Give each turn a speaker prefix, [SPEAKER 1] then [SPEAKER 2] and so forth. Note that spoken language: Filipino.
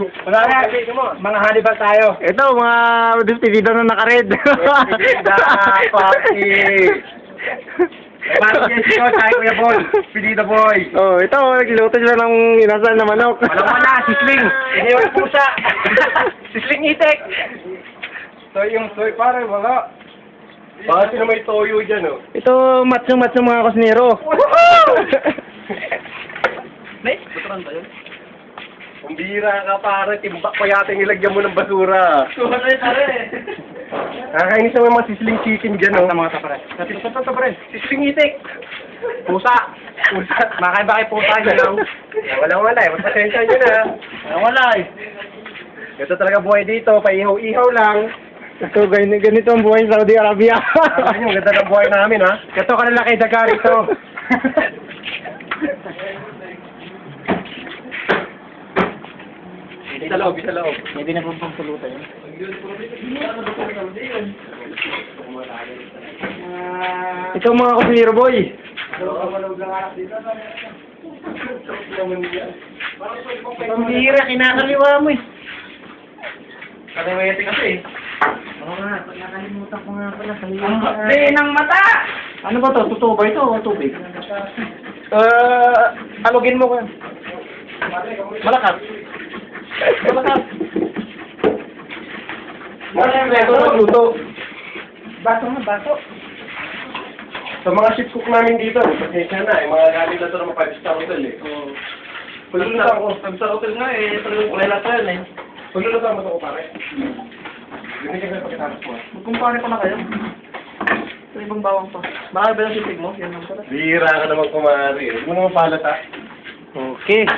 [SPEAKER 1] Mga Hannibal tayo.
[SPEAKER 2] Ito, mga dito na naka-red.
[SPEAKER 1] Papi. Papi ko, tayo Kuya Boy. Pinita Boy.
[SPEAKER 2] Oh, ito, nagluto sila ng inasal na manok.
[SPEAKER 1] Wala, sisling. Iniwan pusa. Sisling itik. Soy pare, wala. Bakit sino may toyo dyan, oh?
[SPEAKER 2] Ito, macho-macho mga kusnero.
[SPEAKER 1] May, buturan tayo. Kung bira ka pare, timbak pa yata nilagyan mo ng basura. Pare. Nakakainis naman mga sisling chicken dyan, oh. Mga tapare. Tapare. Sisling itik. Pusa. Makain ba kayo pusa dyan, oh? Wala eh. Pasensya nyo na. Wala eh. Ito talaga buhay dito. Paihaw-ihaw lang.
[SPEAKER 2] Ito, ganito ang buhay sa Saudi Arabia.
[SPEAKER 1] Ang ganda ng buhay namin, ha? Ito ka na kay Dagar ito. Isa loob.
[SPEAKER 2] Hindi na pong pulutan yun. Ito mga kusnero boy.
[SPEAKER 1] Ang bira, kinakaliwa mo eh. Kaliwete kasi eh.
[SPEAKER 2] Oo nga, nakalimutan ko nga pala.
[SPEAKER 1] Ang ng mata!
[SPEAKER 2] Ano ba to? Totoo ba ito o tubig?
[SPEAKER 1] Alugin mo ko yan. Malakas. Ito magluto.
[SPEAKER 2] Baso.
[SPEAKER 1] Sa mga ship cook namin dito, pasensya na, mga galing na ito ng 5-star hotel eh. Pagluluto ako. 5-star hotel nga eh, talagang kulay lang tayo eh. Pagluluto mo ito ko pare. Hindi ka na pagkatapos mo.
[SPEAKER 2] Magkumpare pa na kayo. Ito ibang bawang pa. Baka ba yung sitig mo? Yan lang pala.
[SPEAKER 1] Bira ka naman kumari eh. Huwag mo naman palat ha.
[SPEAKER 2] Okay.